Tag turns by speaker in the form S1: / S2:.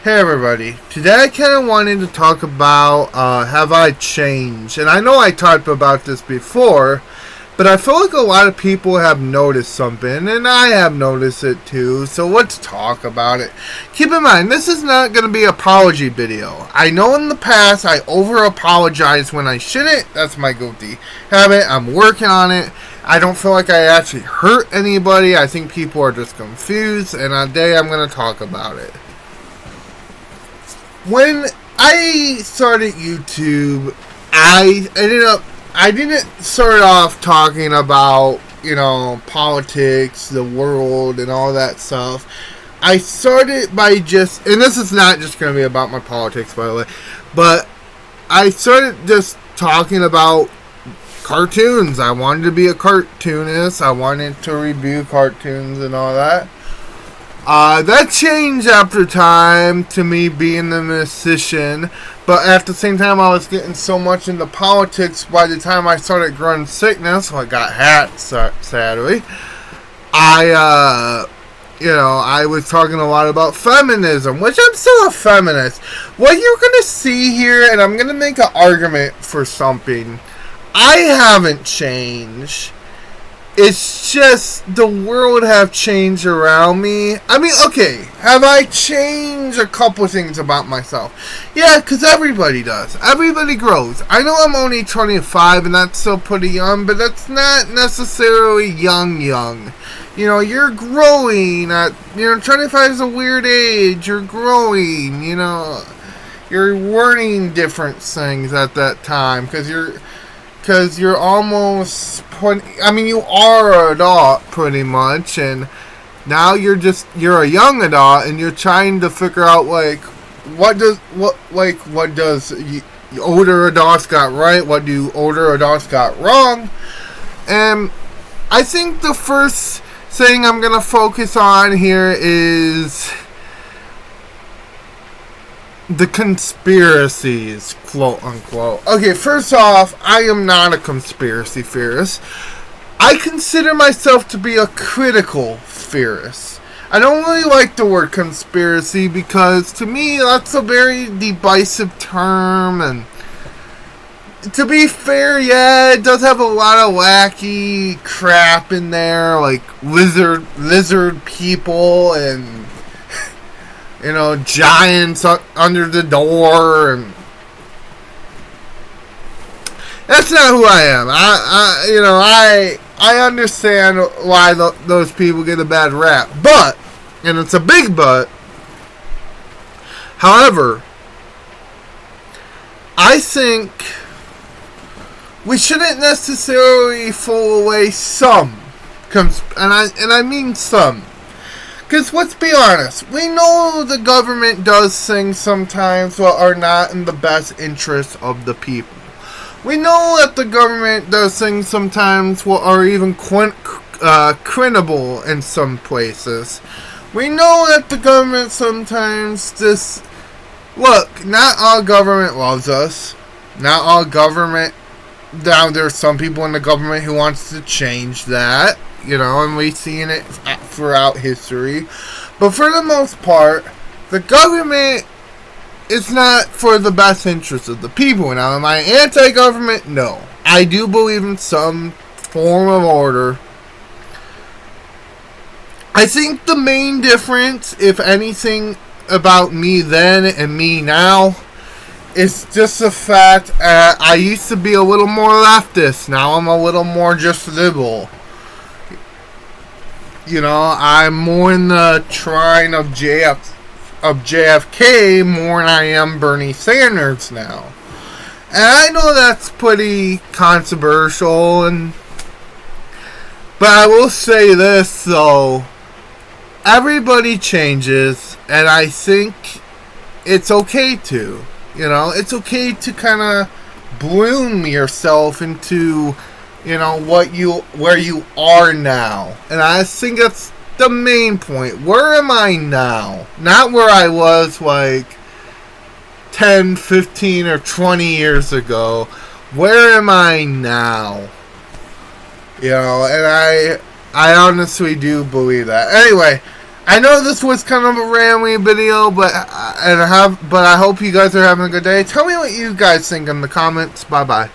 S1: Hey everybody, today I kind of wanted to talk about have I changed? And I know I talked about this before, but I feel like a lot of people have noticed something, and I have noticed it too, so let's talk about it. Keep in mind, this is not going to be an apology video. I know in the past I over-apologize when I shouldn't. That's my guilty habit. I'm working on it. I don't feel like I actually hurt anybody. I think people are just confused, and today I'm going to talk about it. When I started YouTube, I didn't start off talking about, politics, the world, and all that stuff. I started by and this is not just going to be about my politics, by the way, but I started just talking about cartoons. I wanted to be a cartoonist. I wanted to review cartoons and all that. That changed after time to me being a musician, but at the same time I was getting so much into politics. By the time I started growing sickness, I got hacked, sadly. I was talking a lot about feminism, which I'm still a feminist. What you're going to see here, and I'm going to make an argument for something, I haven't changed. It's just the world have changed around me. I mean, okay, have I changed a couple things about myself? Yeah, because everybody does. Everybody grows. I know I'm only 25 and that's still pretty young, but that's not necessarily young. You're growing. 25 is a weird age. You're growing, You're learning different things at that time because you're almost you are an adult pretty much, and now you're a young adult and you're trying to figure out what older adults got right, what do older adults got wrong. And I think the first thing I'm gonna focus on here is the conspiracies, quote unquote. Okay, first off, I am not a conspiracy theorist. I consider myself to be a critical theorist. I don't really like the word conspiracy because to me that's a very divisive term, and to be fair, yeah, it does have a lot of wacky crap in there, like lizard people and giants under the door, and that's not who I am. I understand why those people get a bad rap, and it's a big but. However, I think we shouldn't necessarily throw away some, and I mean some. Because let's be honest, we know the government does things sometimes that are not in the best interest of the people. We know that the government does things sometimes that are even criminal in some places. We know that the government sometimes not all government loves us. Not all government, now there's some people in the government who wants to change that. And we've seen it throughout history. But for the most part, the government is not for the best interest of the people. Now, am I anti-government? No. I do believe in some form of order. I think the main difference, if anything, about me then and me now is just the fact I used to be a little more leftist. Now I'm a little more just liberal. I'm more in the trine of JFK more than I am Bernie Sanders now. And I know that's pretty controversial, but I will say this though. Everybody changes, and I think it's okay to. It's okay to kind of bloom yourself into where you are now. And I think that's the main point. Where am I now? Not where I was 10, 15, or 20 years ago. Where am I now? And I honestly do believe that. Anyway, I know this was kind of a rambling video, but I hope you guys are having a good day. Tell me what you guys think in the comments. Bye bye.